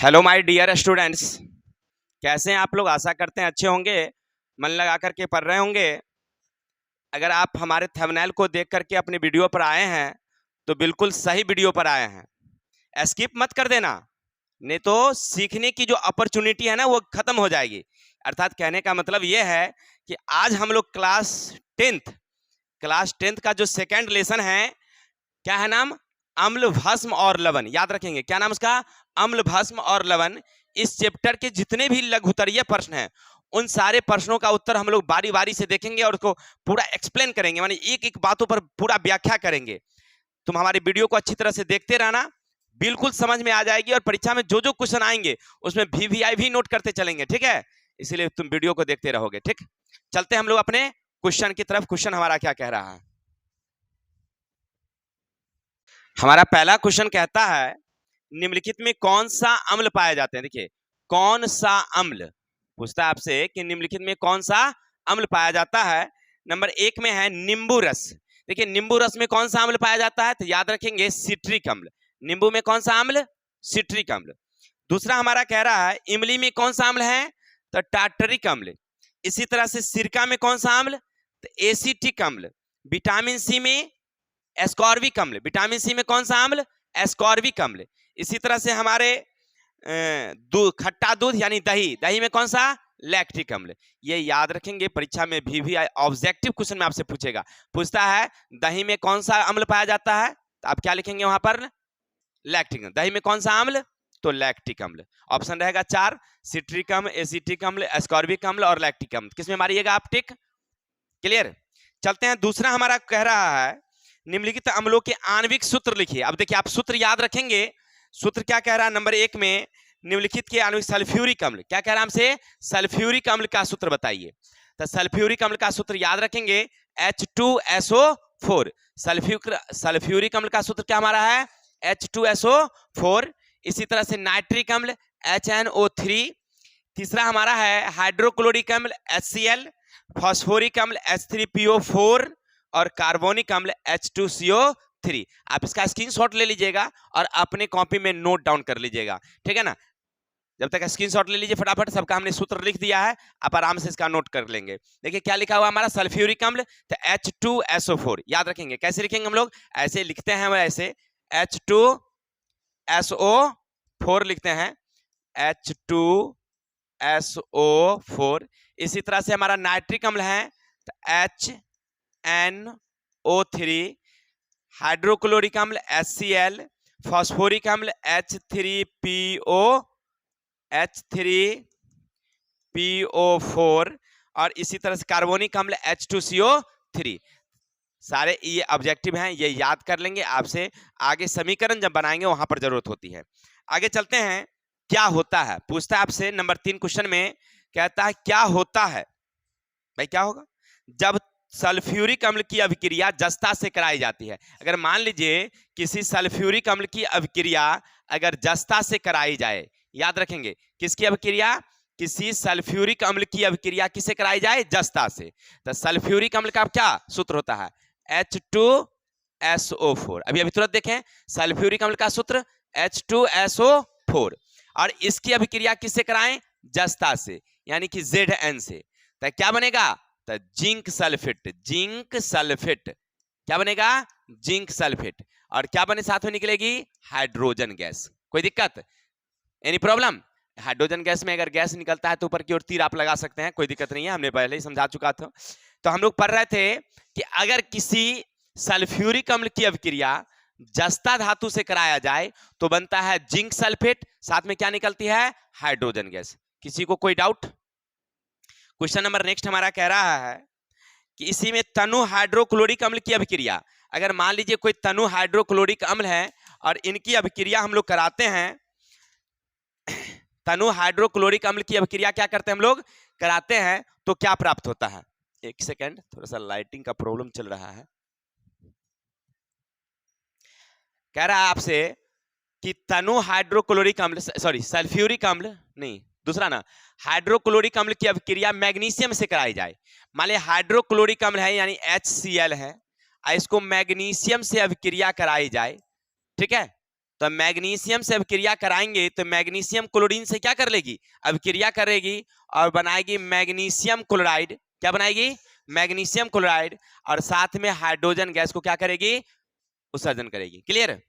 Hello my dear students, कैसे हैं आप लोग। आशा करते हैं अच्छे होंगे, मन लगा करके पढ़ रहे होंगे। अगर आप हमारे थंबनेल को देख करके अपने वीडियो पर आए हैं तो बिल्कुल सही वीडियो पर आए हैं। स्किप मत कर देना, नहीं तो सीखने की जो अपॉर्चुनिटी है ना वो खत्म हो जाएगी। अर्थात कहने का मतलब ये है कि आज हम लोग क्लास टेंथ का जो सेकेंड लेसन है, क्या है नाम, अम्ल भस्म और लवण। याद रखेंगे क्या नाम उसका, अम्ल भस्म और लवण। इस चैप्टर के जितने भी लघुत्तरीय प्रश्न हैं उन सारे प्रश्नों का उत्तर हम लोग बारी बारी से देखेंगे और उसको पूरा एक्सप्लेन करेंगे, माने एक एक बातों पर पूरा व्याख्या करेंगे। तुम हमारी वीडियो को अच्छी तरह से देखते रहना, बिल्कुल समझ में आ जाएगी। और परीक्षा में जो जो क्वेश्चन आएंगे उसमें VVI भी नोट करते चलेंगे, ठीक है। इसलिए तुम वीडियो को देखते रहोगे, ठीक। चलते हम लोग अपने क्वेश्चन की तरफ। क्वेश्चन हमारा क्या कह रहा है, हमारा पहला क्वेश्चन कहता है निम्नलिखित में कौन सा अम्ल पाए जाते हैं। देखिए, कौन सा अम्ल पूछता है आपसे कि निम्नलिखित में कौन सा अम्ल पाया जाता है। नंबर 1 में है नींबू रस। देखिए, नींबू रस में कौन सा अम्ल पाया जाता है, तो याद रखेंगे सिट्रिक अम्ल। नींबू में कौन सा अम्ल, सिट्रिक अम्ल। दूसरा हमारा कह रहा है इमली में कौन सा अम्ल है, तो टार्टरिक अम्ल। इसी तरह से सिरका में कौन सा अम्ल, तो एसिटिक अम्ल। विटामिन सी में एस्कॉर्बिक अम्ल। विटामिन सी में कौन सा अम्ल, एस्कॉर्बिक अम्ल। इसी तरह से हमारे खट्टा दूध यानी दही में कौन सा, लैक्टिक अम्ल। ये याद रखेंगे, परीक्षा में भी ऑब्जेक्टिव क्वेश्चन में आपसे पूछता है दही में कौन सा अम्ल पाया जाता है, तो आप क्या लिखेंगे वहां पर, लैक्टिक अम्ल। दही में कौन सा अम्ल, तो लैक्टिक अम्ल। ऑप्शन रहेगा 4, सिट्रिक अम्ल, एसिटिक अम्ल, एस्कॉर्बिक अम्ल और लैक्टिक अम्ल। किसमें मारिएगा आप टिक, क्लियर। चलते हैं, दूसरा हमारा कह रहा है निम्नलिखित अम्लों के आणविक सूत्र लिखिए। अब देखिए, आप सूत्र याद रखेंगे। सूत्र क्या कह रहा है, नंबर 1 में निम्नलिखित के आणविक सल्फ्यूरिक अम्ल। क्या कह रहा है हमसे, सल्फ्यूरिक अम्ल का सूत्र बताइए। तो सल्फ्यूरिक अम्ल का सूत्र याद रखेंगे H2SO4। सल्फ्यूरिक अम्ल का सूत्र क्या हमारा है, H2SO4। इसी तरह से नाइट्रिक अम्ल HNO3। तीसरा हमारा है हाइड्रोक्लोरिक अम्ल HCl। फॉस्फोरिक अम्ल H3PO4 और कार्बोनिक अम्ल H2CO3। आप इसका स्क्रीनशॉट ले लीजिएगा और अपने कॉपी में नोट डाउन कर लीजिएगा, ठीक है ना। जब तक स्क्रीनशॉट ले लीजिए फटाफट, सबका हमने सूत्र लिख दिया है, आप आराम से इसका नोट कर लेंगे। देखिए क्या लिखा हुआ हमारा, सल्फ्यूरिक अम्ल तो H2SO4। याद रखेंगे, कैसे लिखेंगे हम लोग, ऐसे लिखते हैं, ऐसे H2SO4 लिखते हैं, H2SO4। इसी तरह से हमारा नाइट्रिक अम्ल है तो HNO3। हाइड्रोक्लोरिक अम्ल HCl। फॉस्फोरिक अम्ल H3PO4 और इसी तरह से कार्बोनिक अम्ल H2CO3। सारे ये ऑब्जेक्टिव हैं, ये याद कर लेंगे। आपसे आगे समीकरण जब बनाएंगे वहां पर जरूरत होती है। आगे चलते हैं, क्या होता है पूछता है आपसे। नंबर 3 क्वेश्चन में कहता है क्या होता है, भाई क्या होगा जब सल्फ्यूरिक अम्ल की अभिक्रिया जस्ता से कराई जाती है। अगर मान लीजिए किसी सल्फ्यूरिक अम्ल की अभिक्रिया अगर जस्ता से कराई जाए, याद रखेंगे किसकी अभिक्रिया, किसी सल्फ्यूरिक अम्ल की अभिक्रिया किसे कराई जाए, जस्ता से। तो सल्फ्यूरिक अम्ल का क्या सूत्र होता है, H2SO4। अभी तुरंत देखें, सल्फ्यूरिक अम्ल का सूत्र H2SO4 और इसकी अभिक्रिया किससे कराएं, जस्ता से, यानी कि Zn से। तो क्या बनेगा, तो जिंक सल्फेट। जिंक सल्फेट क्या बनेगा, जिंक सल्फेट। और क्या बने साथ में निकलेगी, हाइड्रोजन गैस। कोई दिक्कत, एनी प्रॉब्लम। हाइड्रोजन गैस में अगर गैस निकलता है तो ऊपर की ओर तीर आप लगा सकते हैं, कोई दिक्कत नहीं है, हमने पहले ही समझा चुका था। तो हम लोग पढ़ रहे थे कि अगर किसी सल्फ्यूरिक अम्ल की अभिक्रिया जस्ता धातु से कराया जाए तो बनता है जिंक सल्फेट, साथ में क्या निकलती है, हाइड्रोजन गैस। किसी को कोई डाउट। क्वेश्चन नंबर नेक्स्ट हमारा कह रहा है कि इसी में तनु हाइड्रोक्लोरिक अम्ल की अभिक्रिया। अगर मान लीजिए कोई तनु हाइड्रोक्लोरिक अम्ल है और इनकी अभिक्रिया हम लोग कराते हैं, तनु हाइड्रोक्लोरिक अम्ल की अभिक्रिया क्या करते हैं हम लोग, कराते हैं, तो क्या प्राप्त होता है। एक सेकेंड, थोड़ा सा लाइटिंग का प्रॉब्लम चल रहा है। कह रहा है आपसे कि तनु हाइड्रोक्लोरिक अम्ल, सॉरी सल्फ्यूरिक अम्ल नहीं, दूसरा ना, हाइड्रोक्लोरिक अम्ल की अभिक्रिया मैग्नीशियम से कराई जाए। मान लिया हाइड्रोक्लोरिक अम्ल है यानी HCl है, इसको मैग्नीशियम से अभिक्रिया कराई जाए, ठीक है। तो मैग्नीशियम से अभिक्रिया कराएंगे तो मैग्नीशियम क्लोरीन से क्या कर लेगी, अभिक्रिया करेगी और बनाएगी मैग्नीशियम क्लोराइड। क्या बनाएगी, मैग्नीशियम क्लोराइड, और साथ में हाइड्रोजन गैस को क्या करेगी, उत्सर्जन करेगी। क्लियर।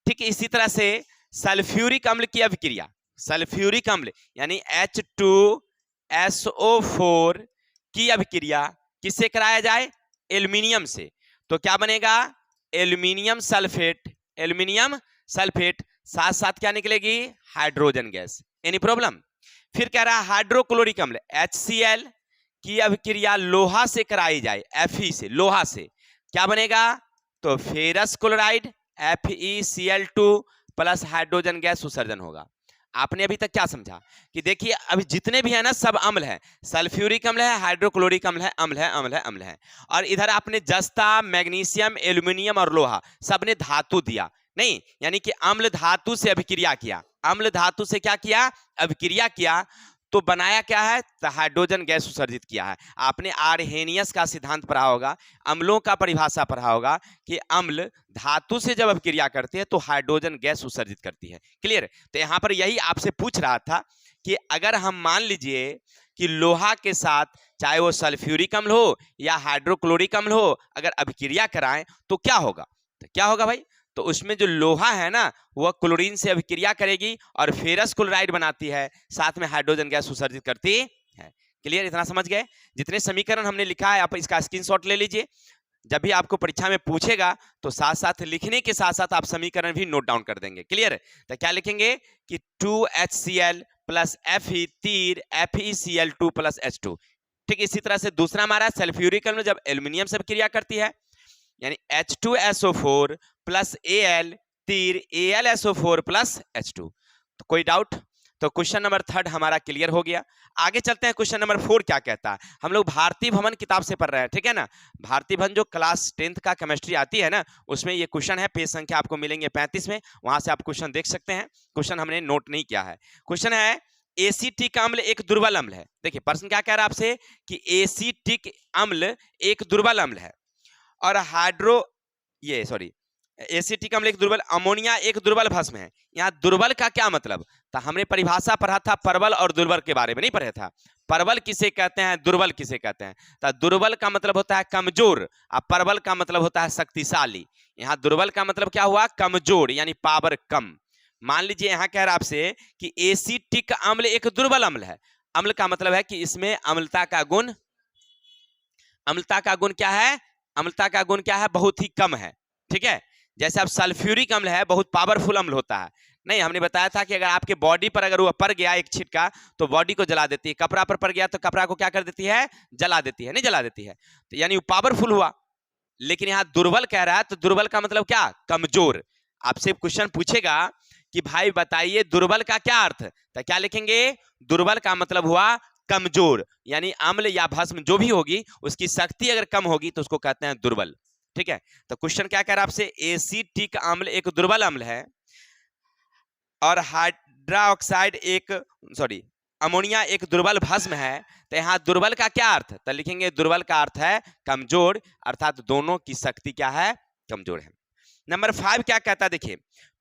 ठीक इसी तरह से सल्फ्यूरिक अम्ल की अभिक्रिया, सल्फ्यूरिक अम्ल यानी H2SO4 की अभिक्रिया किससे कराया जाए, एल्युमिनियम से। तो क्या बनेगा, एल्युमिनियम सल्फेट, एल्युमिनियम सल्फेट, साथ साथ क्या निकलेगी, हाइड्रोजन गैस। Any problem. फिर कह रहा है हाइड्रोक्लोरिक अम्ल HCl की अभिक्रिया लोहा से कराई जाए, Fe से, लोहा से, क्या बनेगा, तो ferrous chloride FeCl2 plus hydrogen gas उत्सर्जन होगा। आपने अभी तक क्या समझा कि देखिए अभी जितने भी है ना सब अम्ल है, सल्फ्यूरिक अम्ल है, हाइड्रोक्लोरिक अम्ल है, अम्ल है, अम्ल है, अम्ल है, और इधर आपने जस्ता, मैग्नीशियम, एल्युमिनियम और लोहा सबने धातु दिया नहीं, यानी कि अम्ल धातु से अभिक्रिया किया, अम्ल धातु से क्या किया, अभिक्रिया किया, तो बनाया क्या है, तो हाइड्रोजन गैस उत्सर्जित किया है। आपने आर्हेनियस का सिद्धांत पढ़ा होगा, अम्लों का परिभाषा पढ़ा होगा कि अम्ल धातु से जब अभिक्रिया करते हैं तो हाइड्रोजन गैस उत्सर्जित करती है। क्लियर। तो यहाँ पर यही आपसे पूछ रहा था कि अगर हम मान लीजिए कि लोहा के साथ चाहे वो सल्फ्यूरिक अम्ल हो या हाइड्रोक्लोरिक अम्ल हो, अगर अभिक्रिया कराएं तो क्या होगा, तो क्या होगा भाई, तो उसमें जो लोहा है ना वह क्लोरीन से अभिक्रिया करेगी और फेरस क्लोराइड बनाती है, साथ में हाइड्रोजन गैस उत्सर्जित करती है। क्लियर, इतना समझ गए। जितने समीकरण हमने लिखा है आप इसका स्क्रीनशॉट ले लीजिए, जब भी आपको परीक्षा में पूछेगा तो साथ साथ लिखने के साथ साथ आप समीकरण भी नोट डाउन कर देंगे। क्लियर। तो क्या लिखेंगे कि 2HCl प्लस Fe तीर FeCl2 प्लस H2। ठीक इसी तरह से दूसरा हमारा सल्फ्यूरिक अम्ल जब एल्युमिनियम से अभिक्रिया करती है यानी H2SO4 प्लस Al तीर AlSO4 प्लस H2। तो कोई डाउट, तो क्वेश्चन नंबर 3 हमारा क्लियर हो गया। आगे चलते हैं, क्वेश्चन नंबर 4 क्या कहता है। हम लोग भारतीय भवन किताब से पढ़ रहे हैं, ठीक है ना। भारतीय भवन जो क्लास 10th का केमिस्ट्री आती है ना, उसमें ये क्वेश्चन है, पेज संख्या आपको मिलेंगे 35 में, वहां से आप क्वेश्चन देख सकते हैं। क्वेश्चन हमने नोट नहीं किया है। क्वेश्चन है एसीटिक अम्ल एक दुर्बल अम्ल है। देखिए प्रश्न क्या कह रहा है आपसे कि एसीटिक अम्ल एक दुर्बल अम्ल है और एसिटिक अम्ल एक दुर्बल, अमोनिया एक दुर्बल भस्म है। यहाँ दुर्बल का क्या मतलब, तो हमने परिभाषा पढ़ा था परबल और दुर्बल के बारे में, नहीं पढ़ा था। परबल किसे कहते हैं, दुर्बल किसे कहते हैं, तो दुर्बल का मतलब होता है कमजोर और परबल का मतलब होता है शक्तिशाली। यहाँ दुर्बल का मतलब क्या हुआ, कमजोर यानी पावर कम। मान लीजिए यहाँ कह रहा आपसे कि एसिटिक अम्ल एक दुर्बल अम्ल है। अम्ल का मतलब है कि इसमें अम्लता का गुण, अम्लता का गुण क्या है, अम्लता का गुण क्या है, बहुत ही कम है। ठीक है, जैसे अब सल्फ्यूरिक अम्ल है बहुत पावरफुल अम्ल होता है। नहीं, हमने बताया था कि अगर आपके बॉडी पर अगर वो पड़ गया एक छिटका तो बॉडी को जला देती है, कपड़ा पर पड़ गया तो कपड़ा को क्या कर देती है, जला देती है, नहीं जला देती है, तो यानी वो पावरफुल हुआ। लेकिन यहाँ दुर्बल कह रहा है, तो दुर्बल का मतलब क्या, कमजोर। आपसे क्वेश्चन पूछेगा कि भाई बताइए दुर्बल का क्या अर्थ, तो क्या लिखेंगे, दुर्बल का मतलब हुआ कमजोर, यानी अम्ल या भस्म जो भी होगी उसकी शक्ति अगर कम होगी तो उसको कहते हैं दुर्बल। ठीक है, तो क्वेश्चन क्या कह रहा है आपसे, एसिटिक अम्ल एक दुर्बल अम्ल है और हाइड्रोक्साइड अमोनिया एक दुर्बल भस्म है। तो यहाँ दुर्बल का क्या अर्थ, तो लिखेंगे दुर्बल का अर्थ है कमजोर, अर्थात दोनों की शक्ति क्या है, कमजोर है। नंबर 5 क्या कहता है, देखिए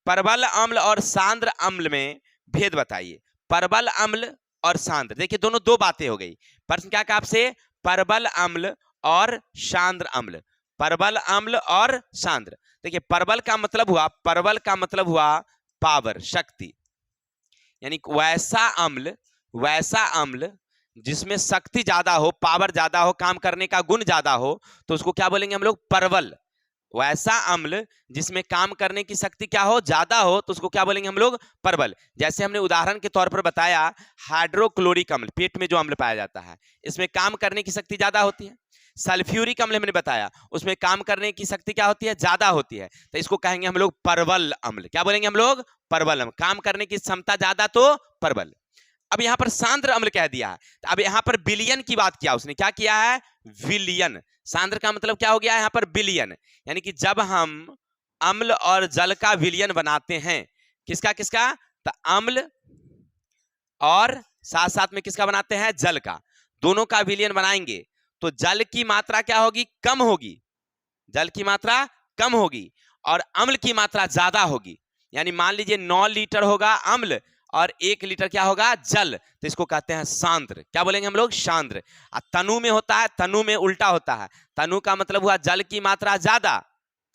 परबल अम्ल और सांद्र अम्ल में भेद बताइए। परबल अम्ल और सांद्र, देखिए दोनों दो बातें हो गई। प्रश्न क्या कहा आपसे, परबल अम्ल और सांद्र अम्ल, परबल अम्ल और सांद्र। देखिए परबल का मतलब हुआ, परबल का मतलब हुआ पावर, शक्ति, यानी वैसा अम्ल जिसमें शक्ति ज्यादा हो, पावर ज्यादा हो, काम करने का गुण ज्यादा हो, तो उसको क्या बोलेंगे हम लोग, परबल। वैसा अम्ल जिसमें काम करने की शक्ति क्या हो, ज्यादा हो, तो उसको क्या बोलेंगे हम लोग, परबल। जैसे हमने उदाहरण के तौर पर बताया हाइड्रोक्लोरिक अम्ल, पेट में जो अम्ल पाया जाता है इसमें काम करने की शक्ति ज्यादा होती है। सल्फ्यूरिक अम्ल हमने बताया उसमें काम करने की शक्ति क्या होती है, ज्यादा होती है, तो इसको कहेंगे हम लोग परबल अम्ल। क्या बोलेंगे हम लोग, परबल अम्ल, काम करने की क्षमता ज्यादा तो परबल। अब यहां पर सांद्र अम्ल कह दिया है, तो अब यहां पर विलयन की बात किया उसने, क्या किया है, विलयन। सांद्र का मतलब क्या हो गया यहां पर, विलयन, यानी कि जब हम अम्ल और जल का विलयन बनाते हैं, किसका किसका, तो अम्ल और साथ साथ में किसका बनाते हैं, जल का, दोनों का विलयन बनाएंगे तो जल की मात्रा क्या होगी, कम होगी, जल की मात्रा कम होगी और अम्ल की मात्रा ज्यादा होगी। यानी मान लीजिए 9 लीटर होगा अम्ल और 1 लीटर क्या होगा जल, तो इसको कहते हैं सांद्र। क्या बोलेंगे हम लोग? सांद्र। तनु में होता है, तनु में उल्टा होता है। तनु का मतलब हुआ जल की मात्रा ज्यादा,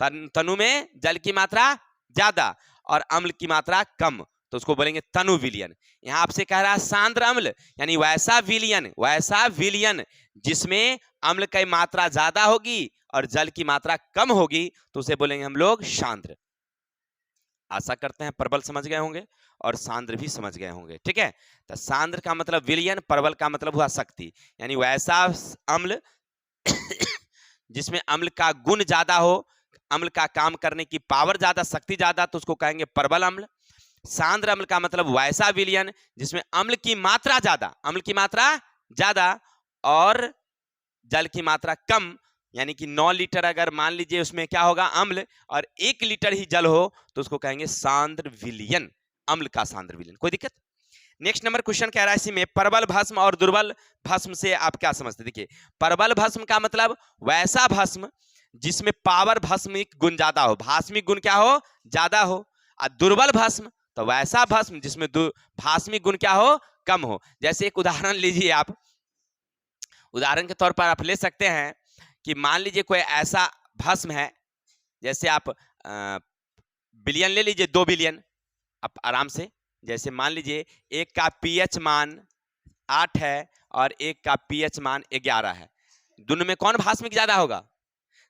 तनु में जल की मात्रा ज्यादा और अम्ल की मात्रा कम, तो उसको बोलेंगे तनु विलयन। यहां आपसे कह रहा है सांद्र अम्ल, यानी वैसा विलयन जिसमें अम्ल की मात्रा ज्यादा होगी और जल की मात्रा कम होगी, तो उसे बोलेंगे हम लोग सांद्र। आशा करते हैं प्रबल समझ गए होंगे और सांद्र भी समझ गए होंगे। ठीक है, तो सांद्र का मतलब विलयन, प्रबल का मतलब हुआ शक्ति, यानी वैसा अम्ल जिसमें अम्ल का गुण ज्यादा हो, अम्ल का काम करने की पावर ज्यादा, शक्ति ज्यादा, तो उसको कहेंगे प्रबल अम्ल। सांद्र अम्ल का मतलब वैसा विलयन जिसमें अम्ल की मात्रा ज्यादा और जल की मात्रा कम, यानी कि 9 लीटर अगर मान लीजिए उसमें क्या होगा अम्ल और 1 लीटर ही जल हो, तो उसको कहेंगे सांद्र विलयन, अम्ल का सांद्र विलयन। कोई दिक्कत? नेक्स्ट नंबर क्वेश्चन कह रहा है इसी में, प्रबल भस्म और दुर्बल भस्म से आप क्या समझते? देखिए, प्रबल भस्म का मतलब वैसा भस्म जिसमें पावर भस्मिक गुण ज्यादा हो, भास्मिक गुण क्या हो ज्यादा हो, और दुर्बल भस्म तो वैसा भस्म जिसमें भास्मिक गुण क्या हो कम हो। जैसे एक उदाहरण लीजिए आप, उदाहरण के तौर पर आप ले सकते हैं कि मान लीजिए कोई ऐसा भस्म है, जैसे आप बिलियन ले लीजिए, 2 बिलियन, आप आराम से, जैसे मान लीजिए एक का पीएच मान 8 है और एक का पीएच मान 11 है, दोनों में कौन भास्मिक ज्यादा होगा?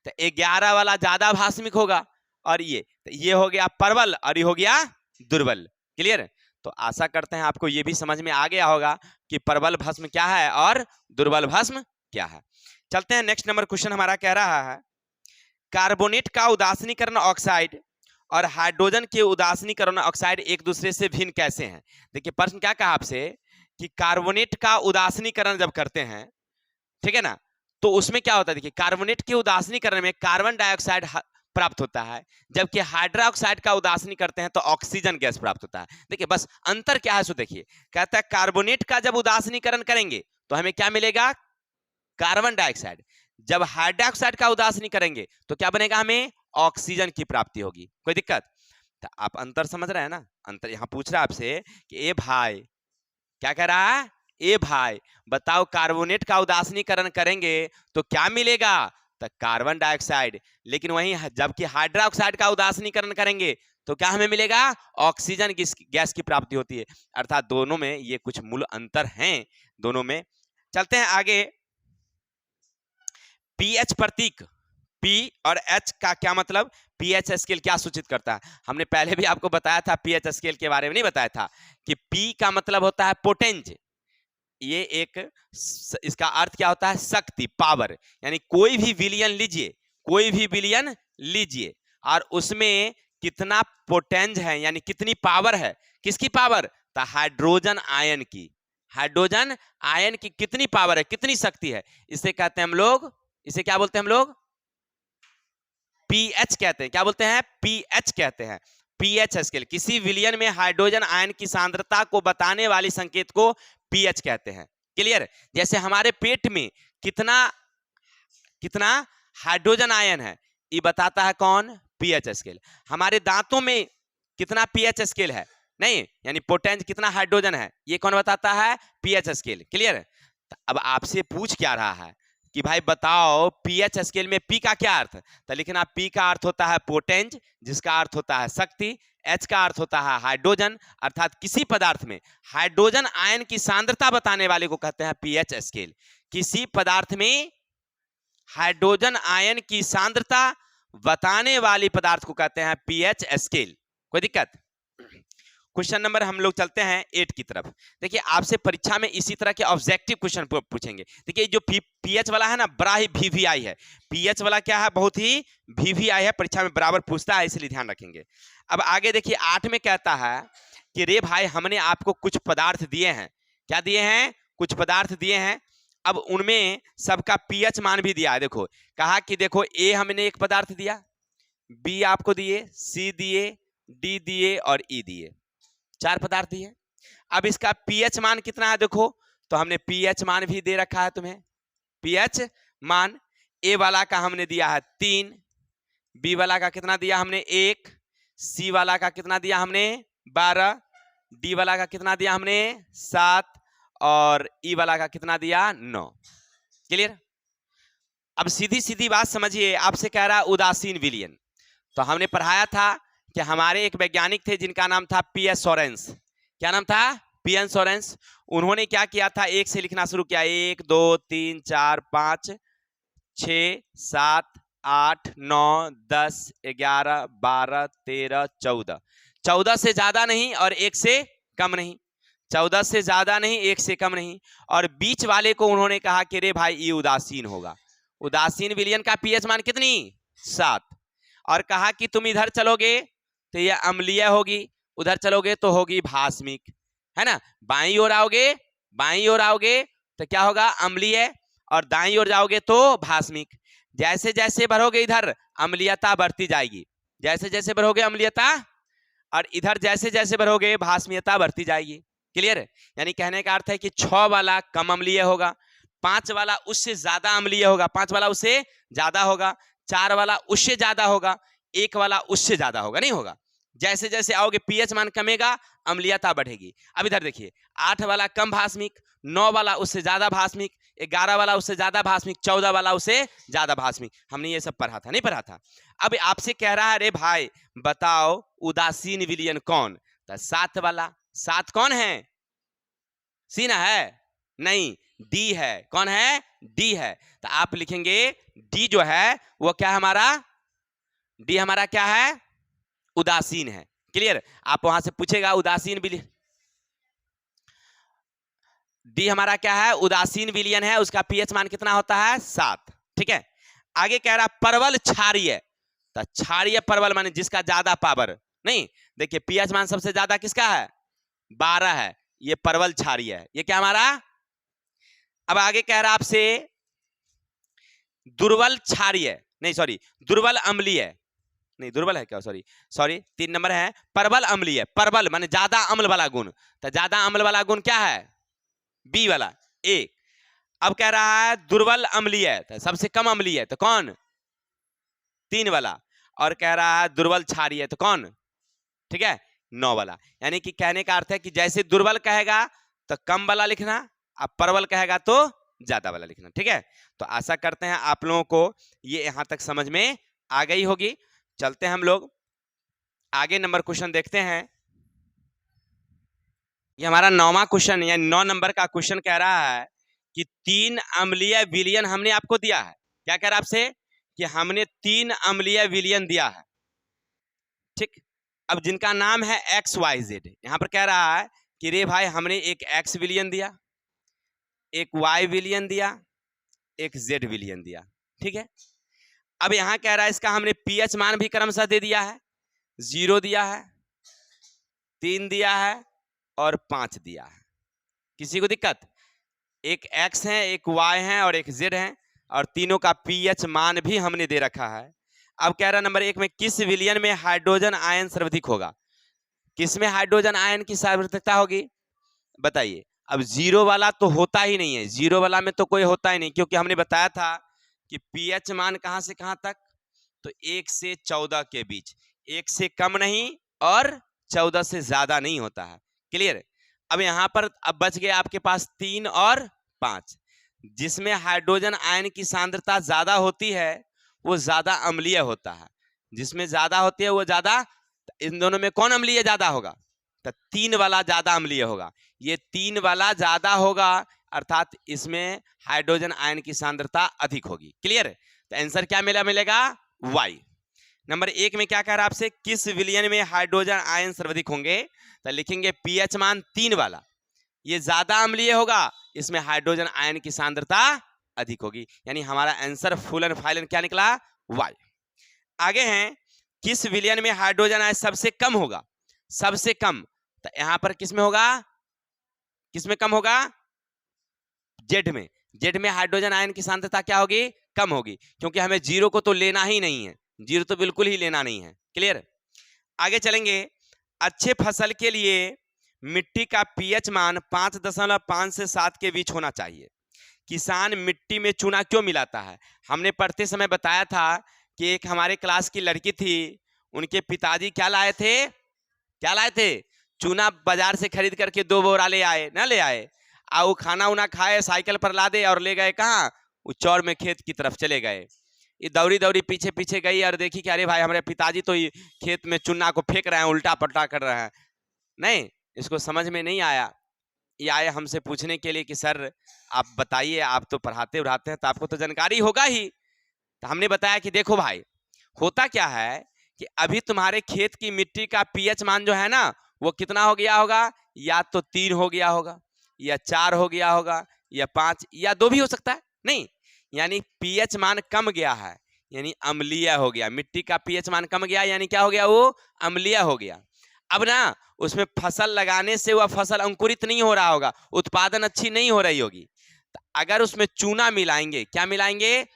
तो 11 वाला ज्यादा भास्मिक होगा, और ये हो गया प्रबल और ये हो गया दुर्बल। क्लियर? तो आशा करते हैं आपको ये भी समझ में आ गया होगा कि प्रबल भस्म क्या है और दुर्बल भस्म क्या है। चलते हैं नेक्स्ट नंबर क्वेश्चन हमारा कह रहा है, कार्बोनेट का उदासीनीकरण ऑक्साइड और हाइड्रोजन के उदासीनीकरण ऑक्साइड एक दूसरे से भिन्न कैसे हैं? देखिए प्रश्न क्या कहा आपसे कि कार्बोनेट का उदासीनीकरण जब करते हैं, ठीक है ना, तो उसमें क्या होता है? देखिए, कार्बोनेट के उदासीनीकरण में कार्बन डाइऑक्साइड प्राप्त होता है, जबकि हाइड्रोक्साइड का उदासीन करते हैं तो ऑक्सीजन गैस प्राप्त होता है। देखिए बस अंतर क्या है सो देखिए, कहता है कार्बोनेट का जब उदासीनीकरण करेंगे तो हमें क्या मिलेगा? Carbon dioxide. जब हाइड्रोक्साइड का उदासीन करेंगे तो क्या बनेगा? हमें ऑक्सीजन की प्राप्ति होगी। कोई दिक्कत? तो आप अंतर समझ रहे हैं ना? अंतर यहां पूछ रहा है आपसे कि ए भाई, क्या कह रहा है? ए भाई बताओ, कार्बोनेट का उदासीनीकरण करेंगे तो क्या मिलेगा? तो कार्बन डाइऑक्साइड। लेकिन वहीं जबकि हाइड्रोक्साइड का उदासीनीकरण करेंगे तो क्या हमें मिलेगा? ऑक्सीजन की गैस की प्राप्ति होती है। अर्थात दोनों में ये कुछ मूल अंतर हैं दोनों में। चलते हैं आगे। पीएच प्रतीक, पी और एच का क्या मतलब? पीएच स्केल क्या सूचित करता है? हमने पहले भी आपको बताया था, पीएच स्केल के बारे में नहीं बताया था कि पी का मतलब होता है पोटेंज, ये एक, इसका अर्थ क्या होता है? शक्ति, पावर। यानी कोई भी विलयन लीजिए और उसमें कितना पोटेंज है, यानी कितनी पावर है। किसकी पावर? तो हाइड्रोजन आयन की, हाइड्रोजन आयन की कितनी पावर है, कितनी शक्ति है, इसे कहते हैं हम लोग, इसे क्या बोलते हैं हम लोग? पीएच कहते हैं। क्या बोलते हैं? पीएच कहते हैं। पीएच स्केल, किसी विलयन में हाइड्रोजन आयन की सांद्रता को बताने वाली संकेत को पीएच कहते हैं। क्लियर? जैसे हमारे पेट में कितना कितना हाइड्रोजन आयन है, ये बताता है कौन? PH scale. हमारे दांतों में कितना पीएच स्केल है, नहीं, यानी पोटेंज कितना हाइड्रोजन है, ये कौन बताता है? PH scale. क्लियर? अब आपसे पूछ क्या रहा है कि भाई बताओ पीएच स्केल में पी का क्या अर्थ? तो लिखना, पी का अर्थ होता है पोटेंज, जिसका अर्थ होता है शक्ति। एच का अर्थ होता है हाइड्रोजन, अर्थात किसी पदार्थ में हाइड्रोजन आयन की सांद्रता बताने वाले को कहते हैं पीएच स्केल। किसी पदार्थ में हाइड्रोजन आयन की सांद्रता बताने वाली पदार्थ को कहते हैं पीएच स्केल। कोई दिक्कत? क्वेश्चन नंबर हम लोग चलते हैं 8 की तरफ। देखिए आपसे परीक्षा में इसी तरह के ऑब्जेक्टिव क्वेश्चन पूछेंगे। देखिए जो पीएच वाला है ना, बड़ा ही वीवीआई है। पीएच वाला क्या है? बहुत ही वीवीआई है, परीक्षा में बराबर पूछता है, इसलिए ध्यान रखेंगे। अब आगे देखिए 8 में कहता है कि रे भाई हमने आपको कुछ पदार्थ दिए हैं। क्या दिए हैं? कुछ पदार्थ दिए हैं। अब उनमें सबका पीएच मान भी दिया है। देखो कहा कि देखो ए हमने एक पदार्थ दिया, बी आपको दिए, सी दिए, डी दिए और ई दिए, 4 पदार्थ दिए। अब इसका पीएच मान कितना है देखो, तो हमने पीएच मान भी दे रखा है तुम्हें। पीएच मान ए वाला का हमने दिया है 3, बी वाला का कितना दिया हमने 1, सी वाला का कितना दिया हमने 12, डी वाला का कितना दिया हमने 7 और ई वाला का कितना दिया 9। क्लियर? अब सीधी सीधी बात समझिए, आपसे कह रहा है उदासीन विलयन। तो हमने पढ़ाया था कि हमारे एक वैज्ञानिक थे जिनका नाम था पी.एस. सोरेंस। क्या नाम था? पी.एन. सोरेंस। उन्होंने क्या किया था, एक से लिखना शुरू किया, 1 2 3 4 5 6 7 8 9 10 11 12 13 14। 14 से ज्यादा नहीं और एक से कम नहीं, 14 से ज्यादा नहीं, एक से कम नहीं। और बीच वाले को उन्होंने कहा कि रे भाई ये उदासीन होगा। उदासीन विलयन का पीएच मान कितनी? 7। और कहा कि तुम इधर चलोगे तो ये अम्लीय होगी, उधर चलोगे तो होगी भास्मिक, है ना। बाईं ओर आओगे तो क्या होगा? अम्लीय, और दाईं ओर जाओगे तो भास्मिक। जैसे जैसे बढ़ोगे इधर अम्लीयता बढ़ती जाएगी, जैसे जैसे बढ़ोगे अम्लीयता, और इधर जैसे जैसे बढ़ोगे भास्मीयता बढ़ती जाएगी। क्लियर है? यानी कहने का अर्थ है कि 6 वाला कम अम्लीय होगा, 5 वाला उससे ज्यादा अम्लीय होगा, 5 वाला उससे ज्यादा होगा, 4 वाला उससे ज्यादा होगा, 1 वाला उससे ज्यादा होगा, नहीं होगा। जैसे जैसे आओगे पीएच मान कमेगा, अम्लीयता बढ़ेगी। अब इधर देखिए, 8 वाला कम भास्मिक, 9 वाला उससे ज्यादा भास्मिक, 11 वाला उससे ज्यादा भास्मिक, 14 वाला उससे ज्यादा भास्मिक। हमने ये सब पढ़ा था, नहीं पढ़ा था? अब आपसे कह रहा है अरे भाई बताओ उदासीन विलयन कौन? तो 7 वाला। 7 कौन है? सी ना है? नहीं, डी है। कौन है? डी है। तो आप लिखेंगे डी जो है वो क्या है हमारा? डी हमारा क्या है? उदासीन है। क्लियर? आप वहां से पूछेगा उदासीन विलयन, डी हमारा क्या है? उदासीन विलयन है, उसका पीएच मान कितना होता है? 7। ठीक है, आगे कह रहा परवल क्षारीय। तो क्षारीय परवल माने जिसका ज्यादा पावर नहीं। देखिए पीएच मान सबसे ज्यादा किसका है? 12 है, ये परवल क्षारीय है। ये क्या हमारा? अब आगे कह रहा आपसे दुर्बल क्षारीय, नहीं सॉरी दुर्बल अम्लीय, नहीं दुर्बल है क्या, सॉरी 3 नंबर है परबल अम्लीय। परबल माने ज्यादा अम्ल वाला गुण, तो ज्यादा अम्ल वाला गुण क्या है? बी वाला, ए। अब कह रहा है दुर्बल अम्लीय, तो सबसे कम अम्लीय तो कौन? 3 वाला। और कह रहा है दुर्बल क्षारीय, तो कौन? ठीक है, 9 वाला। यानी कि कहने का अर्थ है कि जैसे दुर्बल कहेगा तो कम वाला लिखना, अब परबल कहेगा तो ज्यादा वाला लिखना। ठीक है, तो आशा करते हैं आप लोगों को ये यहां तक समझ में आ गई होगी। चलते हैं हम लोग आगे, नंबर क्वेश्चन देखते हैं। ये हमारा 9वां क्वेश्चन या 9 नंबर का क्वेश्चन कह रहा है कि 3 अम्लीय विलयन हमने आपको दिया है। क्या कह रहा है आपसे? कि हमने 3 अम्लीय विलयन दिया है। ठीक, अब जिनका नाम है एक्स वाई जेड, यहां पर कह रहा है कि रे भाई हमने एक एक्स विलयन दिया, एक वाई विलयन दिया, एक जेड विलयन दिया। ठीक है, अब यहां कह रहा है इसका हमने पीएच मान भी क्रमशः दे दिया है, 0 दिया है, 3 दिया है और 5 दिया है। किसी को दिक्कत? एक एक्स है, एक वाई है और एक जेड है, और तीनों का पीएच मान भी हमने दे रखा है। अब कह रहा नंबर 1 में किस विलयन में हाइड्रोजन आयन सर्वाधिक होगा? किस में हाइड्रोजन आयन की सर्वाधिकता होगी? बताइए। अब 0 वाला तो होता ही नहीं है, 0 वाला में तो कोई होता ही नहीं, क्योंकि हमने बताया था कि पीएच मान कहां से कहां तक? तो 1 से 14 के बीच, 1 से कम नहीं और 14 से ज्यादा नहीं होता है। क्लियर? अब यहां पर अब बच गए आपके पास 3 और 5। जिसमें हाइड्रोजन आयन की सांद्रता ज्यादा होती है वो ज्यादा अम्लीय होता है, जिसमें ज्यादा होती है वो ज्यादा। इन दोनों में कौन अम्लीय ज्यादा होगा? तो 3 वाला ज्यादा अम्लीय होगा। ये 3 वाला ज्यादा होगा, अर्थात इसमें हाइड्रोजन आयन की सांद्रता अधिक होगी। क्लियर? तो आंसर क्या मिलेगा? वाई। नंबर 1 में क्या कह रहा है आपसे? किस विलयन में हाइड्रोजन आयन सर्वाधिक होंगे? तो लिखेंगे पीएच मान 3 वाला, ये ज्यादा अम्लीय होगा, इसमें हाइड्रोजन आयन की सांद्रता अधिक होगी। यानी हमारा आंसर फुल एंड फाइनल क्या निकला? वाई। आगे हैं किस विलयन में हाइड्रोजन आयन सबसे कम होगा? सबसे कम, तो यहां पर किस में होगा? किस में कम होगा? जेड में। जेड में हाइड्रोजन आयन की सांद्रता क्या होगी? कम होगी, क्योंकि हमें 0 को तो लेना ही नहीं है, 0 तो बिल्कुल ही लेना नहीं है। क्लियर? आगे चलेंगे। अच्छे फसल के लिए मिट्टी का पीएच मान 5.5 से 7 के बीच होना चाहिए। किसान मिट्टी में चूना क्यों मिलाता है? हमने पढ़ते समय बताया था कि एक हमारे क्लास की लड़की थी, उनके पिताजी क्या लाए थे? चूना बाजार से खरीद करके 2 बोरा ले आए, ना ले आए। वो खाना उना खाए, साइकिल पर लादे और ले गए कहाँ? उस चौर में खेत की तरफ चले गए। ये दौड़ी दौड़ी पीछे पीछे गई और देखी कि अरे भाई हमारे पिताजी तो ये खेत में चूना को फेंक रहे हैं, उल्टा पलटा कर रहे हैं। नहीं, इसको समझ में नहीं आया। ये आए हमसे पूछने के लिए कि सर आप बताइए, आप तो पढ़ाते उड़ाते हैं तो आपको तो जानकारी होगा ही। तो हमने बताया कि देखो भाई, होता क्या है कि अभी तुम्हारे खेत की मिट्टी का पीएच मान जो है ना, वो कितना हो गया होगा? या तो 3 हो गया होगा, या 4 हो गया होगा, या 5, या 2 भी हो सकता है। नहीं, यानी पीएच मान कम गया है, यानी अम्लीय हो गया। मिट्टी का पीएच मान कम गया यानी क्या हो गया? वो अम्लीय हो गया। अब ना उसमें फसल लगाने से वह फसल अंकुरित नहीं हो रहा होगा, उत्पादन अच्छी नहीं हो रही होगी। तो अगर उसमें चूना मिलाएंगे, क्या मिलाएंगे?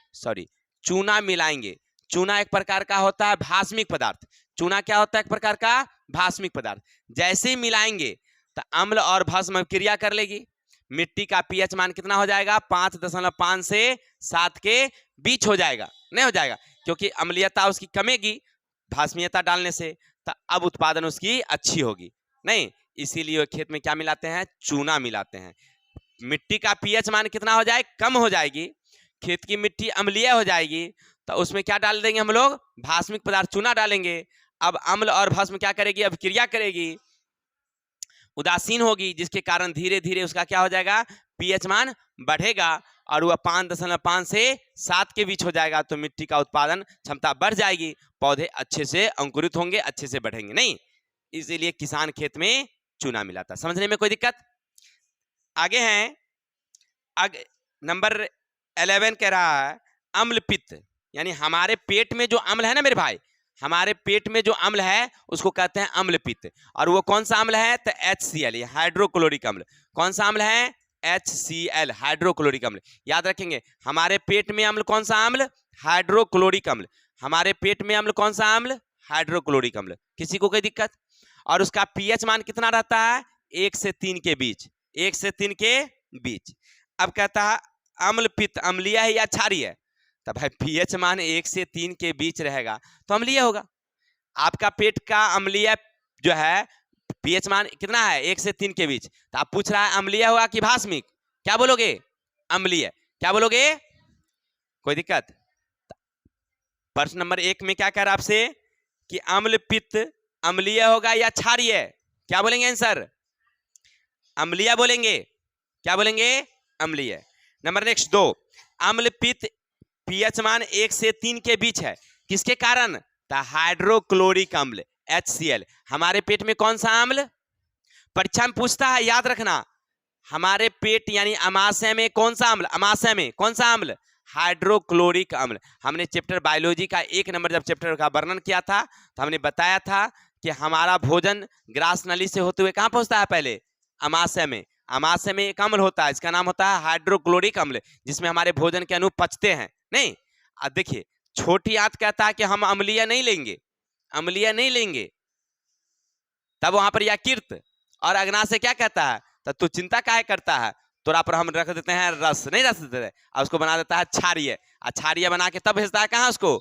चूना मिलाएंगे। चूना एक प्रकार का होता है भास्मिक पदार्थ। चूना क्या होता है? एक प्रकार का भास्मिक पदार्थ। जैसे ही मिलाएंगे तो अम्ल और भस्म क्रिया कर लेगी। मिट्टी का पीएच मान कितना हो जाएगा? 5.5 से 7 के बीच हो जाएगा। नहीं हो जाएगा क्योंकि अम्लीयता उसकी कमेगी भास्मीयता डालने से, तो अब उत्पादन उसकी अच्छी होगी। नहीं, इसीलिए खेत में क्या मिलाते हैं? चूना मिलाते हैं। मिट्टी का पीएच मान कितना हो जाए? कम हो जाएगी, खेत की मिट्टी अम्लीय हो जाएगी, तो उसमें क्या डाल देंगे हम लोग? भास्मिक पदार्थ चूना डालेंगे। अब अम्ल और भस्म क्या करेगी? अब क्रिया करेगी, उदासीन होगी, जिसके कारण धीरे धीरे उसका क्या हो जाएगा? पीएच मान बढ़ेगा और वह 5.5 से 7 के बीच हो जाएगा। तो मिट्टी का उत्पादन क्षमता बढ़ जाएगी, पौधे अच्छे से अंकुरित होंगे, अच्छे से बढ़ेंगे। नहीं, इसीलिए किसान खेत में चूना मिलाता। समझने में कोई दिक्कत? आगे हैं, आगे नंबर 11 कह रहा है अम्ल पित्त, यानी हमारे पेट में जो अम्ल है ना मेरे भाई, हमारे पेट में जो अम्ल है उसको कहते हैं अम्ल पित्त। और वो कौन सा अम्ल है? तो HCl, हाइड्रोक्लोरिक अम्ल। कौन सा अम्ल है? HCl, हाइड्रोक्लोरिक अम्ल। याद रखेंगे, हमारे पेट में अम्ल कौन सा अम्ल? हाइड्रोक्लोरिक अम्ल। हमारे पेट में अम्ल कौन सा अम्ल? हाइड्रोक्लोरिक अम्ल। किसी को कोई दिक्कत? और उसका पीएच मान कितना रहता है? 1 से 3 के बीच। 1 से 3 के बीच। अब कहता है अम्ल पित्त अम्लीय है या क्षारीय है? तो भाई पीएच मान 1 से 3 के बीच रहेगा तो अम्लीय होगा। आपका पेट का अम्लीय जो है पीएच मान कितना है? 1 से 3 के बीच। तो आप पूछ रहा है अम्लीय होगा कि भास्मिक? क्या बोलोगे? अम्लीय। क्या बोलोगे? कोई दिक्कत? प्रश्न नंबर 1 में क्या कह रहा है आपसे कि अम्ल पित्त अम्लीय होगा या क्षारीय? क्या बोलेंगे आंसर? अम्लीय बोलेंगे। क्या बोलेंगे? अम्लीय। नंबर नेक्स्ट 2, अम्ल पित्त पीएच मान 1 से 3 के बीच है, किसके कारण? तो हाइड्रोक्लोरिक अम्ल, HCl। हमारे पेट में कौन सा अम्ल? परीक्षा में पूछता है, याद रखना। हमारे पेट यानी अमाशय में कौन सा अम्ल? अमाशय में कौन सा अम्ल? हाइड्रोक्लोरिक अम्ल। हमने चैप्टर बायोलॉजी का 1 नंबर जब चैप्टर का वर्णन किया था तो हमने बताया था कि हमारा भोजन ग्रास नली से होते हुए कहाँ पहुंचता है? पहले अमाशय में। अमाशय में एक अम्ल होता है, इसका नाम होता है हाइड्रोक्लोरिक अम्ल, जिसमें हमारे भोजन के अणु पचते हैं। नहीं, अब देखिए, छोटी आंत कहता है कि हम अम्लीय नहीं लेंगे, अम्लीय नहीं लेंगे। तब वहां पर यकृत और अग्नाशय क्या कहता है? तो तू चिंता काहे करता है, तोरा पर हम रख देते हैं रस, नहीं रस देते हैं, और उसको बना देता है क्षारीय। क्षारीय बना के तब भेजता है कहाँ? उसको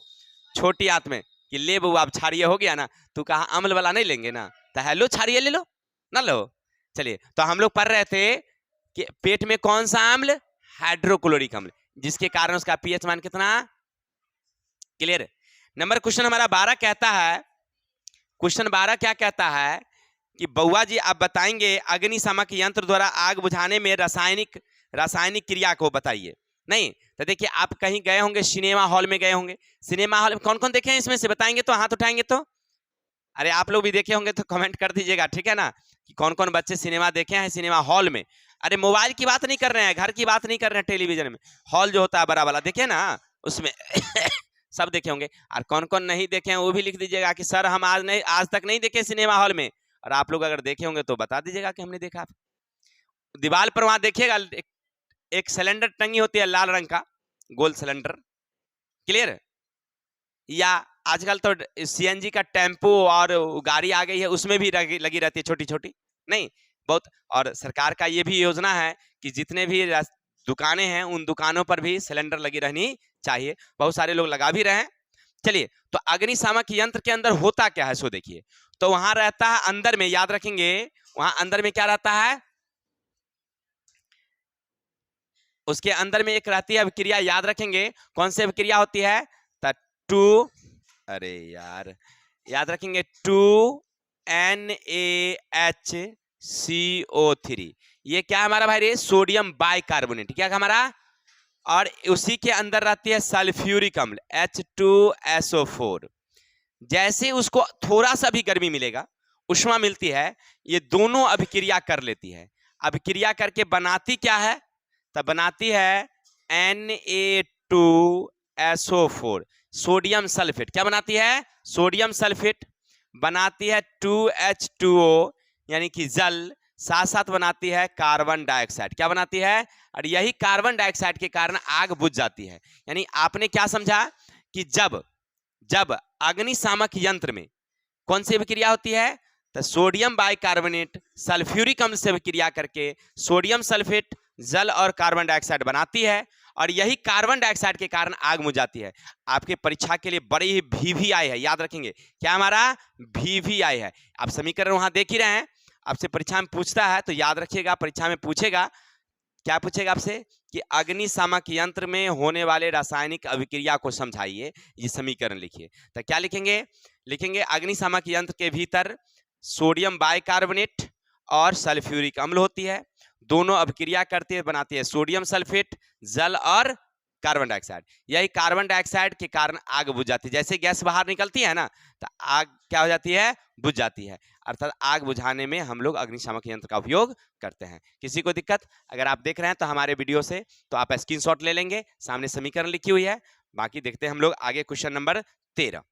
छोटी आंत में कि ले बउआ अब क्षारीय हो गया ना, तू कहा अम्ल वाला नहीं लेंगे ना, तो हेलो क्षारीय ले लो ना लो। चलिए, तो हम लोग पढ़ रहे थे कि पेट में कौन सा अम्ल? हाइड्रोक्लोरिक अम्ल, जिसके कारण उसका पीएच मान कितना? क्लियर? नंबर क्वेश्चन हमारा 12 कहता है, क्वेश्चन 12 क्या कहता है कि बउआ जी आप बताएंगे अग्निशामक यंत्र द्वारा आग बुझाने में रासायनिक क्रिया को बताइए। नहीं, तो देखिए, आप कहीं गए होंगे, सिनेमा हॉल में गए होंगे। सिनेमा हॉल में कौन कौन देखे हैं? इसमें से बताएंगे तो, हाथ उठाएंगे तो। अरे आप लोग भी देखे होंगे तो कमेंट कर दीजिएगा, ठीक है ना, कि कौन कौन बच्चे सिनेमा देखे हैं सिनेमा हॉल में। अरे मोबाइल की बात नहीं कर रहे हैं, घर की बात नहीं कर रहे हैं, टेलीविजन में हॉल जो होता है बड़ा वाला, देखे ना, उसमें सब देखे होंगे। और कौन कौन नहीं देखे हैं वो भी लिख दीजिएगा कि सर हम आज तक नहीं देखे सिनेमा हॉल में। और आप लोग अगर देखे होंगे तो बता दीजिएगा कि हमने देखा। दीवार पर वहां देखिएगा एक सिलेंडर टंगी होती है लाल रंग का, गोल सिलेंडर। क्लियर? या आजकल तो सीएनजी का टेम्पो और गाड़ी आ गई है, उसमें भी लगी रहती है छोटी छोटी। नहीं, बहुत। और सरकार का ये भी योजना है कि जितने भी दुकानें हैं उन दुकानों पर भी सिलेंडर लगी रहनी चाहिए। बहुत सारे लोग लगा भी रहे हैं। चलिए, तो अग्निशामक यंत्र के अंदर होता क्या है सो देखिए। तो वहां रहता है अंदर में, याद रखेंगे, वहां अंदर में क्या रहता है, उसके अंदर में एक रहती है अभिक्रिया, याद रखेंगे कौन सी अभिक्रिया होती है, टू, अरे यार याद रखेंगे, 2NaHCO3, ये क्या है हमारा भाई रे, सोडियम बाइकार्बोनेट, क्या हमारा, और उसी के अंदर रहती है सल्फ्यूरिक अम्ल H2SO4। जैसे उसको थोड़ा सा भी गर्मी मिलेगा, उष्मा मिलती है, ये दोनों अभिक्रिया कर लेती है। अभिक्रिया करके बनाती क्या है, तब बनाती है Na2SO4, सोडियम सल्फेट। क्या बनाती है, सोडियम सल्फेट। बनाती है 2H2O यानी कि जल, साथ साथ बनाती है कार्बन डाइऑक्साइड। क्या बनाती है, और यही कार्बन डाइऑक्साइड के कारण आग बुझ जाती है। यानी आपने क्या समझा कि जब जब अग्निशामक यंत्र में कौन सी अभिक्रिया होती है, तो सोडियम बाइकार्बोनेट सल्फ्यूरिक अम्ल से अभिक्रिया करके सोडियम सल्फेट जल और कार्बन डाइऑक्साइड बनाती है, और यही कार्बन डाइऑक्साइड के कारण आग बुझ जाती है। आपके परीक्षा के लिए बड़ी ही VVI है, याद रखेंगे क्या हमारा VVI है। आप समीकरण वहां देख ही रहे हैं, आपसे परीक्षा में पूछता है तो याद रखिएगा, परीक्षा में पूछेगा, क्या पूछेगा आपसे कि अग्निशामक यंत्र में होने वाले रासायनिक अभिक्रिया को समझाइए, ये समीकरण लिखिए। तो क्या लिखेंगे, लिखेंगे अग्निशामक यंत्र के भीतर सोडियम बाइकार्बोनेट और सल्फ्यूरिक अम्ल होती है, दोनों अभिक्रिया करती है, बनाती है सोडियम सल्फेट जल और कार्बन डाइऑक्साइड। यही कार्बन डाइऑक्साइड के कारण आग बुझ जाती है। जैसे गैस बाहर निकलती है ना, तो आग क्या हो जाती है, बुझ जाती है। अर्थात आग बुझाने में हम लोग अग्निशामक यंत्र का उपयोग करते हैं। किसी को दिक्कत, अगर आप देख रहे हैं तो हमारे वीडियो से, तो आप स्क्रीनशॉट ले लेंगे, सामने समीकरण लिखी हुई है। बाकी देखते हैं हम लोग आगे क्वेश्चन नंबर 13।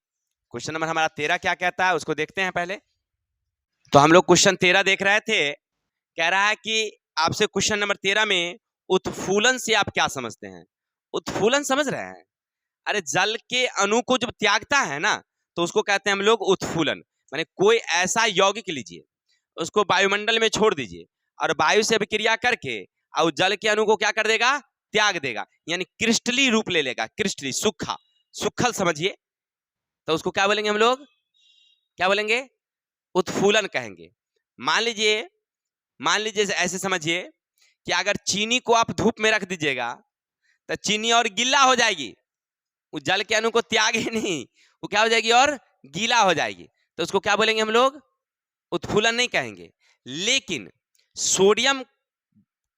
क्वेश्चन नंबर हमारा 13 क्या कहता है उसको देखते हैं पहले। तो हम लोग क्वेश्चन 13 देख रहे थे, कह रहा है कि आपसे क्वेश्चन नंबर 13 में उत्फूलन से आप क्या समझते हैं। उत्फूलन समझ रहे हैं, अरे जल के अणु को जब त्यागता है ना, तो उसको कहते हैं हम लोग उत्फूलन। माने कोई ऐसा यौगिक लीजिए, उसको वायुमंडल में छोड़ दीजिए, और वायु से अभिक्रिया करके और जल के अणु को क्या कर देगा, त्याग देगा, यानी क्रिस्टली रूप ले लेगा, क्रिस्टली, सूखा, सुखल समझिए, तो उसको क्या बोलेंगे हम लोग, क्या बोलेंगे, उत्फूलन कहेंगे। मान लीजिए, मान लीजिए ऐसे समझिए कि अगर चीनी को आप धूप में रख दीजिएगा तो चीनी और गीला हो जाएगी, वो जल के अणु को त्यागे नहीं, वो क्या हो जाएगी और गीला हो जाएगी, तो उसको क्या बोलेंगे हम लोग, उत्फूलन नहीं कहेंगे। लेकिन सोडियम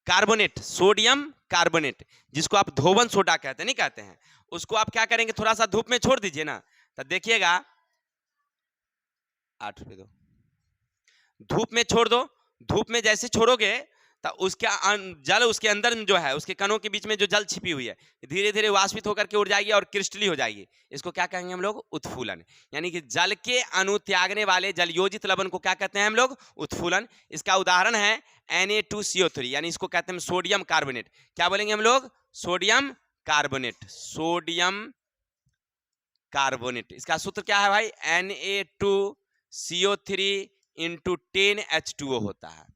कार्बोनेट, सोडियम कार्बोनेट जिसको आप धोवन सोडा कहते हैं, नहीं कहते हैं, उसको आप क्या करेंगे, थोड़ा सा धूप में छोड़ दीजिए ना, तो देखिएगा, 8 रुपये दो, धूप में छोड़ दो, धूप में जैसे छोड़ोगे तो उसका जल उसके अंदर जो है, उसके कणों के बीच में जो जल छिपी हुई है, धीरे धीरे वाष्पित होकर के उड़ जाएगी और क्रिस्टली हो जाएगी। इसको क्या कहेंगे हम लोग, उत्फूलन। यानी कि जल के अणु त्यागने वाले जलयोजित लवण को क्या कहते हैं हम लोग, उत्फूलन। इसका उदाहरण है Na2CO3, यानी इसको कहते हैं सोडियम कार्बोनेट। क्या बोलेंगे हम लोग, सोडियम कार्बोनेट, सोडियम कार्बोनेट। इसका सूत्र क्या है भाई, Na2CO3 इंटू 10H2O होता है।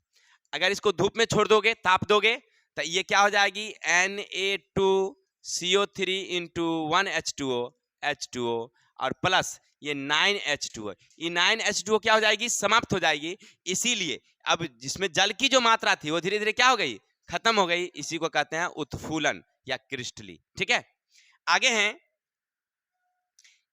अगर इसको धूप में छोड़ दोगे, ताप दोगे, तो ये क्या हो जाएगी, Na2CO3 इंटू 1H2O, H2O, और प्लस ये 9H2O, ये 9H2O क्या हो जाएगी, समाप्त हो जाएगी। इसीलिए अब जिसमें जल की जो मात्रा थी वो धीरे धीरे क्या हो गई, खत्म हो गई। इसी को कहते हैं उत्फूलन या क्रिस्टली। ठीक है, आगे हैं,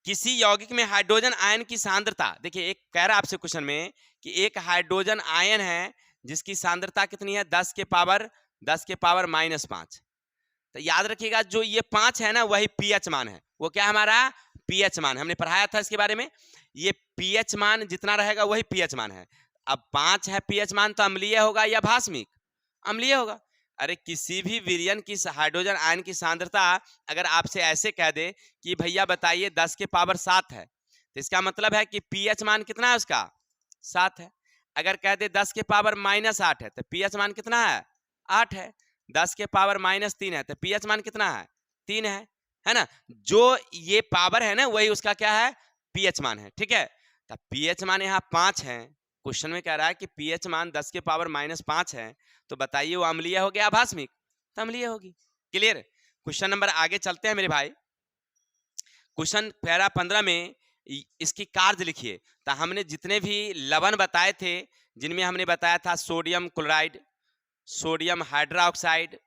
किसी यौगिक में हाइड्रोजन आयन की सांद्रता, देखिए एक कह रहा है आपसे क्वेश्चन में कि एक हाइड्रोजन आयन है जिसकी सांद्रता कितनी है, 10 के पावर -5। तो याद रखिएगा जो ये 5 है ना, वही पीएच मान है। वो क्या हमारा पीएच मान, हमने पढ़ाया था इसके बारे में। ये पीएच मान जितना रहेगा वही पीएच मान है। अब 5 है पीएच मान, तो अम्लीय होगा या भास्मिक, अम्लीय होगा। अरे किसी भी विलयन की हाइड्रोजन आयन की सांद्रता अगर आपसे ऐसे कह दे कि भैया बताइए 10 के पावर 7 है, तो इसका मतलब है कि पीएच मान कितना है उसका, 7 है। अगर कह दे 10 के पावर -8 है, तो पीएच मान कितना है, 8 है। 10 के पावर -3 है, तो पीएच मान कितना है, 3 है ना। जो ये पावर है ना, वही उसका क्या है, पीएच मान है। ठीक है, तो पीएच मान यहाँ 5 है। क्वेश्चन में कह रहा है कि पीएच मान 10 के पावर -5 है, तो बताइए वो अम्लीय हो गया भास्मिक, तो अम्लीय होगी। क्लियर। क्वेश्चन नंबर आगे चलते हैं मेरे भाई। क्वेश्चन पैरा 15 में इसकी कार्य लिखिए। तो हमने जितने भी लवण बताए थे, जिनमें हमने बताया था sodium chloride, sodium hydroxide,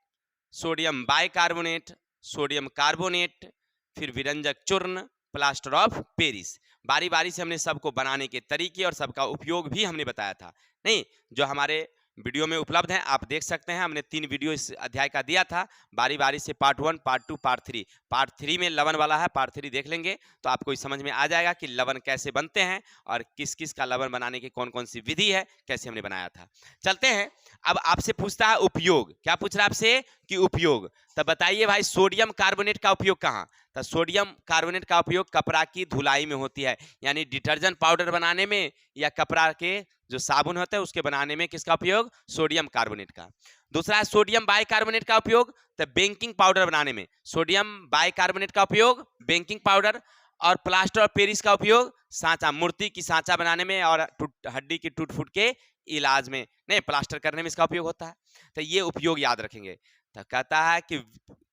sodium bicarbonate, sodium carbonate, फिर विरंजक चूर्ण, प्लास्टर ऑफ पेरिस, बारी बारी से हमने सबको बनाने के तरीके और सबका उपयोग भी हमने बताया था। नहीं, जो हमारे वीडियो में उपलब्ध है आप देख सकते हैं। हमने 3 वीडियो इस अध्याय का दिया था, बारी बारी से पार्ट 1, पार्ट 2, पार्ट 3। पार्ट 3 में लवण वाला है, पार्ट 3 देख लेंगे तो आपको समझ में आ जाएगा कि लवण कैसे बनते हैं और किस किस का लवण बनाने की कौन कौन सी विधि है, कैसे हमने बनाया था। चलते हैं, अब आपसे पूछता है उपयोग। क्या पूछ रहा है आपसे कि उपयोग। तब बताइए भाई सोडियम कार्बोनेट का उपयोग कहाँ। तो सोडियम कार्बोनेट का उपयोग कपड़ा की धुलाई में होती है, यानी डिटर्जेंट पाउडर बनाने में या कपड़ा के जो साबुन होता है उसके बनाने में किसका उपयोग, सोडियम कार्बोनेट का। दूसरा है सोडियम बाइकार्बोनेट का उपयोग, तो बेकिंग पाउडर बनाने में सोडियम बाइकार्बोनेट का उपयोग बेकिंग पाउडर, और प्लास्टर ऑफ पेरिस का उपयोग सांचा, मूर्ति की सांचा बनाने में और हड्डी की टूट फूट के इलाज में, नहीं प्लास्टर करने में इसका उपयोग होता है। तो ये उपयोग याद रखेंगे। तो कहता है कि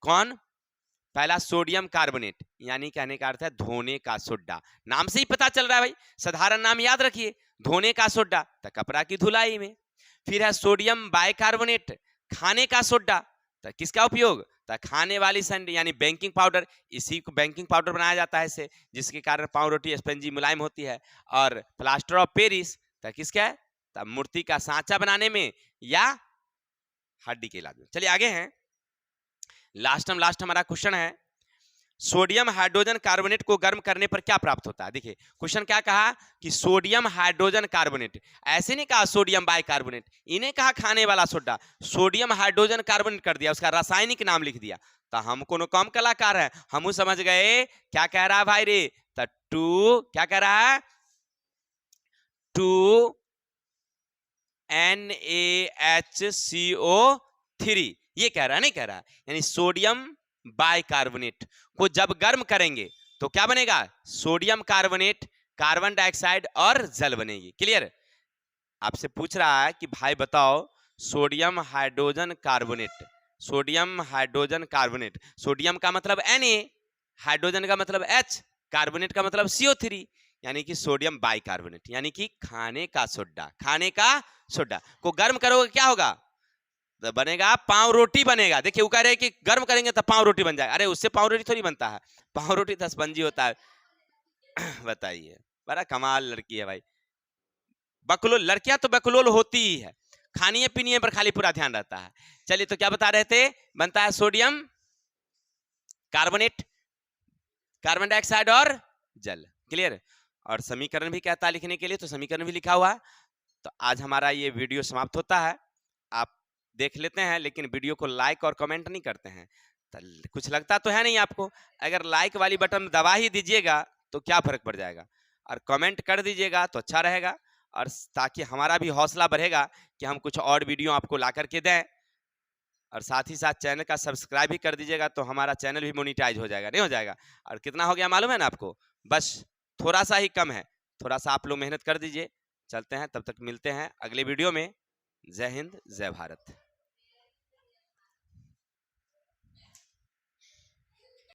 कौन, पहला सोडियम कार्बोनेट, यानी कहने का अर्थ है धोने का सोडा। नाम से ही पता चल रहा है भाई, साधारण नाम याद रखिए, धोने का सोडा, तो कपड़ा की धुलाई में। फिर है सोडियम बाइकार्बोनेट, खाने का सोडा, तो किसका उपयोग, तो खाने वाली संड यानी बेकिंग पाउडर, इसी को बेकिंग पाउडर बनाया जाता है इससे, जिसके कारण पाव रोटी स्पंजी मुलायम होती है। और प्लास्टर ऑफ पेरिस, तो किसका है, तो मूर्ति का सांचा बनाने में या हड्डी के इलाज में। चलिए आगे हैं, लास्ट हमारा क्वेश्चन है, सोडियम हाइड्रोजन कार्बोनेट को गर्म करने पर क्या प्राप्त होता है। देखिए क्वेश्चन क्या कहा कि सोडियम हाइड्रोजन कार्बोनेट, ऐसे नहीं कहा सोडियम बाइकार्बोनेट, इन्हें कहा खाने वाला सोडा, सोडियम हाइड्रोजन कार्बोनेट कर दिया, उसका रासायनिक नाम लिख दिया। तो हम कोनो कम कलाकार है, हम समझ गए क्या कह रहा है भाई रे। तो टू क्या कह रहा है, 2NaHCO3 ये कह रहा है, नहीं कह रहा, यानी सोडियम बाइकार्बोनेट को जब गर्म करेंगे तो क्या बनेगा, सोडियम कार्बोनेट, कार्बन डाइऑक्साइड और जल बनेगी। क्लियर। आपसे पूछ रहा है कि भाई बताओ sodium hydrogen carbonate, sodium hydrogen carbonate, sodium का मतलब Na, हाइड्रोजन का मतलब H, कार्बोनेट का मतलब CO3, यानी कि सोडियम बाइकार्बोनेट, यानी कि खाने का सोडा, खाने का सोडा को गर्म करोगे क्या होगा, तो बनेगा पाव रोटी बनेगा। देखिए वो कह रहे हैं कि गर्म करेंगे तो पाव रोटी बन जाएगा, अरे उससे पाव रोटी थोड़ी बनता है, पाव रोटी तो स्पंजी होता है। बताइए, बड़ा कमाल लड़की है भाई, बकलोल, लड़कियां तो बकलोल होती ही है, खानिए पीनिए पर खाली पूरा ध्यान रहता है। चलिए तो क्या बता रहे थे, बनता है सोडियम कार्बोनेट, कार्बन डाइऑक्साइड और जल। क्लियर। और समीकरण भी कहता है लिखने के लिए, तो समीकरण भी लिखा हुआ है। तो आज हमारा ये वीडियो समाप्त होता है, आप देख लेते हैं लेकिन वीडियो को लाइक और कमेंट नहीं करते हैं, तो कुछ लगता तो है नहीं आपको। अगर लाइक वाली बटन दबा ही दीजिएगा तो क्या फर्क पड़ जाएगा, और कमेंट कर दीजिएगा तो अच्छा रहेगा, और ताकि हमारा भी हौसला बढ़ेगा कि हम कुछ और वीडियो आपको ला करके दें। और साथ ही साथ चैनल का सब्सक्राइब भी कर दीजिएगा तो हमारा चैनल भी मोनिटाइज हो जाएगा, नहीं हो जाएगा। और कितना हो गया मालूम है ना आपको, बस थोड़ा सा ही कम है, थोड़ा सा आप लोग मेहनत कर दीजिए। चलते हैं, तब तक मिलते हैं अगले वीडियो में। जय हिंद, जय भारत।